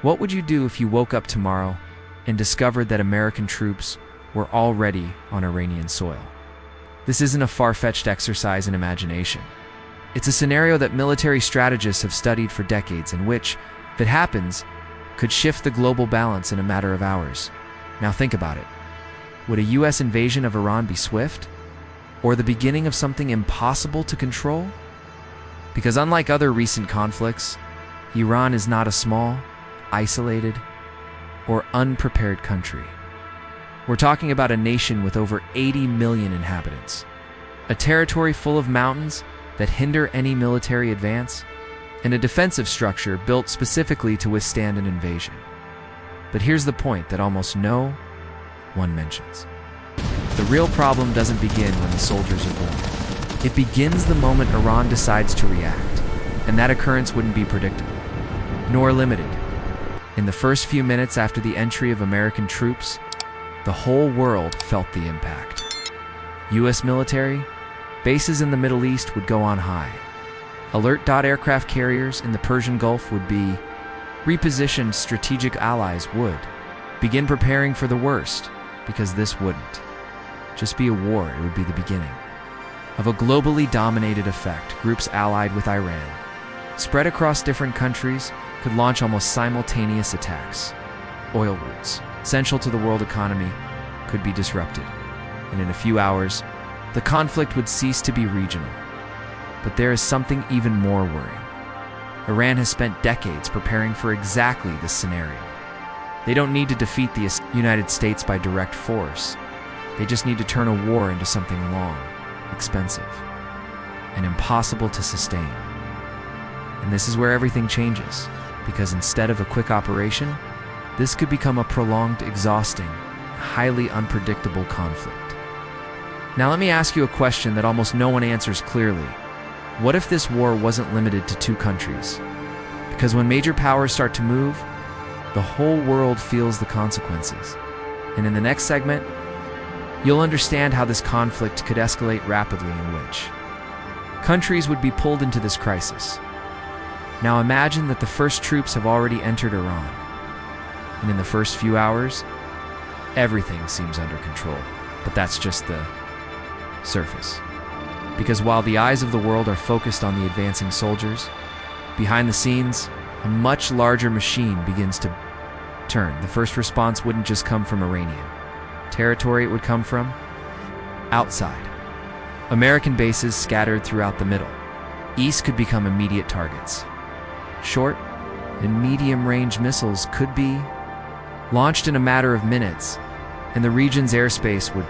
What would you do if you woke up tomorrow and discovered that American troops were already on Iranian soil? This isn't a far-fetched exercise in imagination. It's a scenario that military strategists have studied for decades and which, if it happens, could shift the global balance in a matter of hours. Now think about it. Would a US invasion of Iran be swift? Or the beginning of something impossible to control? Because unlike other recent conflicts, Iran is not a small, isolated, or unprepared country. We're talking about a nation with over 80 million inhabitants, a territory full of mountains that hinder any military advance, and a defensive structure built specifically to withstand an invasion. But here's the point that almost no one mentions. The real problem doesn't begin when the soldiers are born. It begins the moment Iran decides to react, and that occurrence wouldn't be predictable, nor limited. In the first few minutes after the entry of American troops, the whole world felt the impact. US military bases in the Middle East would go on high. Alert aircraft carriers in the Persian Gulf would be repositioned. Strategic allies would begin preparing for the worst, because this wouldn't just be a war, it would be the beginning of a globally dominated effect. Groups allied with Iran, spread across different countries, could launch almost simultaneous attacks. Oil routes, essential to the world economy, could be disrupted. And in a few hours, the conflict would cease to be regional. But there is something even more worrying. Iran has spent decades preparing for exactly this scenario. They don't need to defeat the United States by direct force. They just need to turn a war into something long, expensive, and impossible to sustain. And this is where everything changes, because instead of a quick operation, this could become a prolonged, exhausting, highly unpredictable conflict. Now let me ask you a question that almost no one answers clearly. What if this war wasn't limited to two countries? Because when major powers start to move, the whole world feels the consequences. And in the next segment, you'll understand how this conflict could escalate rapidly, in which countries would be pulled into this crisis. Now imagine that the first troops have already entered Iran, and in the first few hours, everything seems under control. But that's just the surface. Because while the eyes of the world are focused on the advancing soldiers, behind the scenes, a much larger machine begins to turn. The first response wouldn't just come from Iranian territory, it would come from outside. American bases scattered throughout the Middle East could become immediate targets. Short and medium-range missiles could be launched in a matter of minutes, and the region's airspace would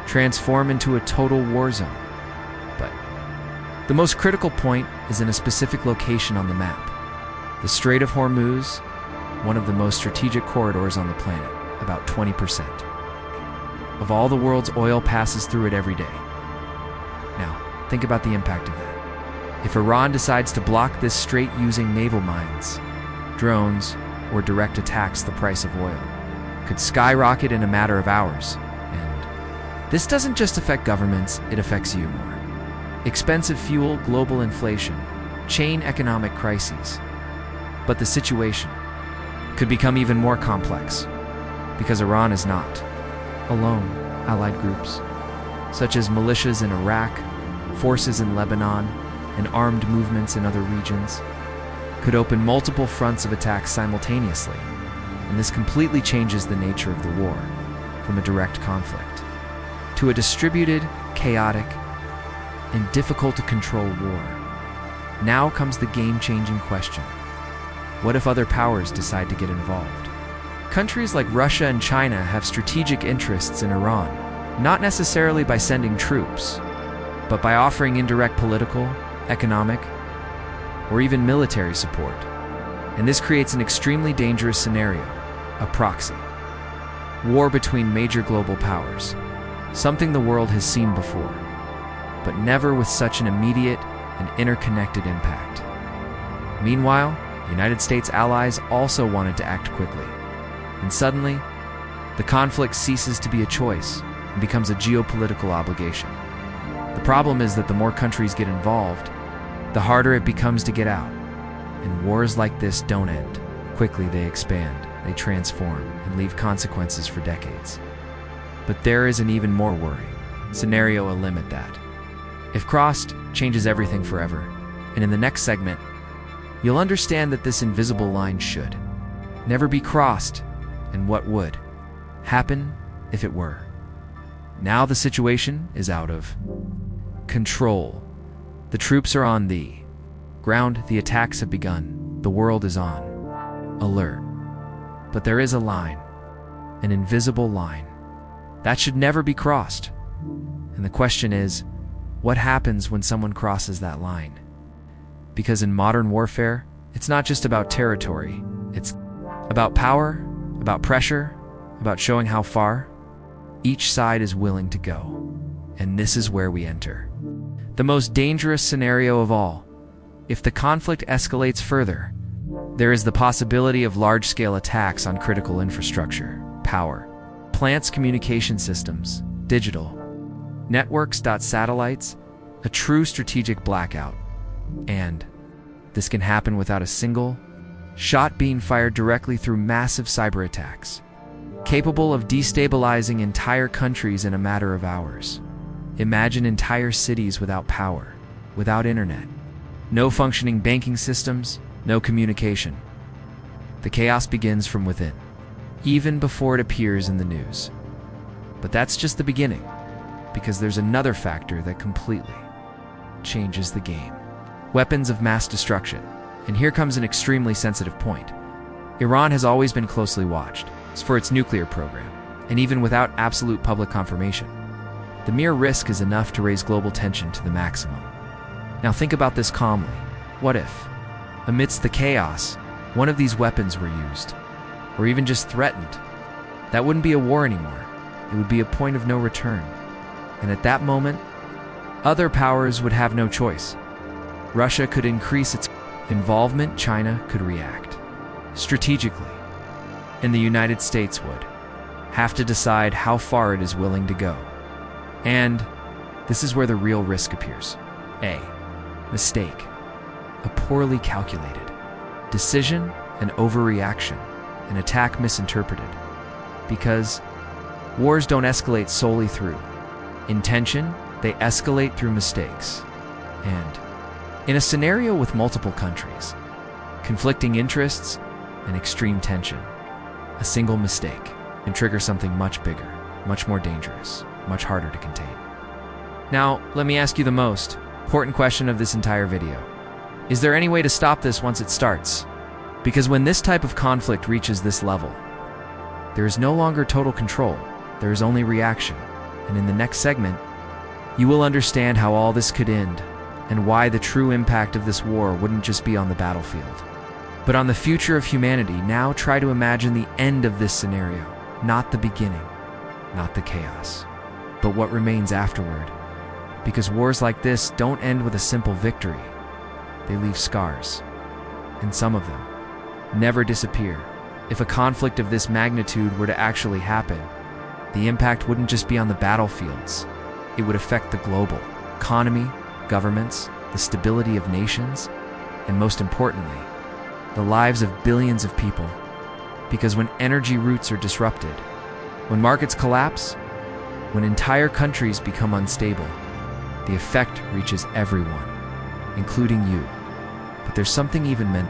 transform into a total war zone. But the most critical point is in a specific location on the map. The Strait of Hormuz, one of the most strategic corridors on the planet, about 20% of all the world's oil passes through it every day. Now, think about the impact of that. If Iran decides to block this strait using naval mines, drones, or direct attacks, the price of oil could skyrocket in a matter of hours. And this doesn't just affect governments, it affects you more. Expensive fuel, global inflation, chain economic crises. But the situation could become even more complex, because Iran is not alone. Allied groups, such as militias in Iraq, forces in Lebanon, and armed movements in other regions, could open multiple fronts of attack simultaneously, and this completely changes the nature of the war from a direct conflict to a distributed, chaotic, and difficult to control war. Now comes the game-changing question. What if other powers decide to get involved? Countries like Russia and China have strategic interests in Iran, not necessarily by sending troops, but by offering indirect political, economic, or even military support. And this creates an extremely dangerous scenario, a proxy war between major global powers, something the world has seen before, but never with such an immediate and interconnected impact. Meanwhile, United States allies also wanted to act quickly, and suddenly, the conflict ceases to be a choice and becomes a geopolitical obligation. The problem is that the more countries get involved, the harder it becomes to get out, and wars like this don't end. Quickly they expand, they transform, and leave consequences for decades. But there is an even more worrying scenario, a limit that, if crossed, changes everything forever. And in the next segment, you'll understand that this invisible line should never be crossed, and what would happen if it were. Now the situation is out of control. The troops are on the ground, the attacks have begun, the world is on alert. But there is a line, an invisible line, that should never be crossed. And the question is, what happens when someone crosses that line? Because in modern warfare, it's not just about territory, it's about power, about pressure, about showing how far each side is willing to go. And this is where we enter the most dangerous scenario of all. If the conflict escalates further, there is the possibility of large-scale attacks on critical infrastructure, power, plants, communication systems, digital networks, satellites, a true strategic blackout. And this can happen without a single shot being fired directly through massive cyber attacks, capable of destabilizing entire countries in a matter of hours. Imagine entire cities without power, without internet, no functioning banking systems, no communication. The chaos begins from within, even before it appears in the news. But that's just the beginning, because there's another factor that completely changes the game. Weapons of mass destruction. And here comes an extremely sensitive point. Iran has always been closely watched for its nuclear program, and even without absolute public confirmation, the mere risk is enough to raise global tension to the maximum. Now think about this calmly. What if, amidst the chaos, one of these weapons were used, or even just threatened? That wouldn't be a war anymore. It would be a point of no return. And at that moment, other powers would have no choice. Russia could increase its involvement, China could react strategically, and the United States would have to decide how far it is willing to go. And this is where the real risk appears. A mistake, a poorly calculated decision, an overreaction, an attack misinterpreted. Because wars don't escalate solely through intention, they escalate through mistakes. And in a scenario with multiple countries, conflicting interests, and extreme tension, a single mistake can trigger something much bigger, much more dangerous, much harder to contain. Now, let me ask you the most important question of this entire video. Is there any way to stop this once it starts? Because when this type of conflict reaches this level, there is no longer total control, there is only reaction. And in the next segment, you will understand how all this could end, and why the true impact of this war wouldn't just be on the battlefield, but on the future of humanity. Now try to imagine the end of this scenario, not the beginning, not the chaos, but what remains afterward. Because wars like this don't end with a simple victory. They leave scars, and some of them never disappear. If a conflict of this magnitude were to actually happen, the impact wouldn't just be on the battlefields. It would affect the global economy, governments, the stability of nations, and most importantly, the lives of billions of people. Because when energy routes are disrupted, when markets collapse, when entire countries become unstable, the effect reaches everyone, including you. But there's something even meant.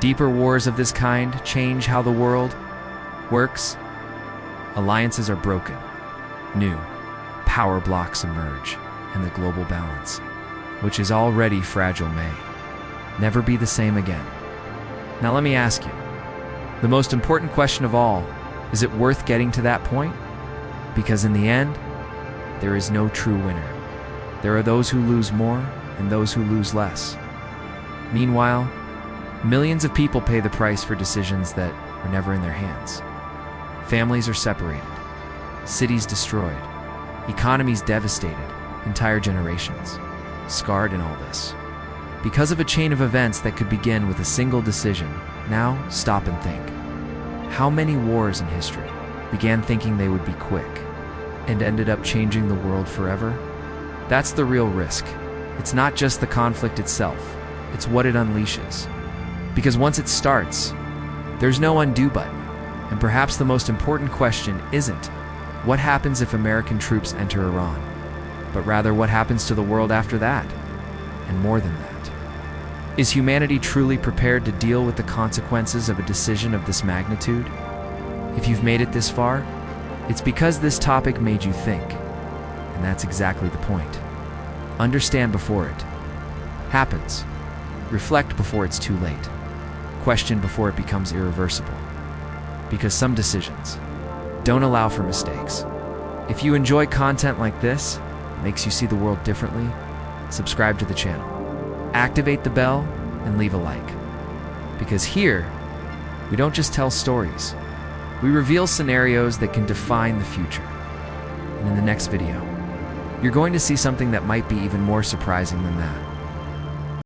Deeper wars of this kind change how the world works. Alliances are broken. New power blocks emerge, and the global balance, which is already fragile, may never be the same again. Now let me ask you, the most important question of all, is it worth getting to that point? Because in the end, there is no true winner. There are those who lose more and those who lose less. Meanwhile, millions of people pay the price for decisions that were never in their hands. Families are separated, cities destroyed, economies devastated, entire generations scarred in all this. Because of a chain of events that could begin with a single decision. Now, stop and think. How many wars in history began thinking they would be quick and ended up changing the world forever? That's the real risk. It's not just the conflict itself, it's what it unleashes. Because once it starts, There's no undo button. And perhaps the most important question isn't, what happens if American troops enter Iran? But rather, what happens to the world after that? And more than that, is humanity truly prepared to deal with the consequences of a decision of this magnitude? If you've made it this far, it's because this topic made you think. And that's exactly the point. Understand before it happens. Reflect before it's too late. Question before it becomes irreversible. Because some decisions don't allow for mistakes. If you enjoy content like this, makes you see the world differently, subscribe to the channel, activate the bell, and leave a like. Because here, we don't just tell stories, we reveal scenarios that can define the future. And in the next video, you're going to see something that might be even more surprising than that.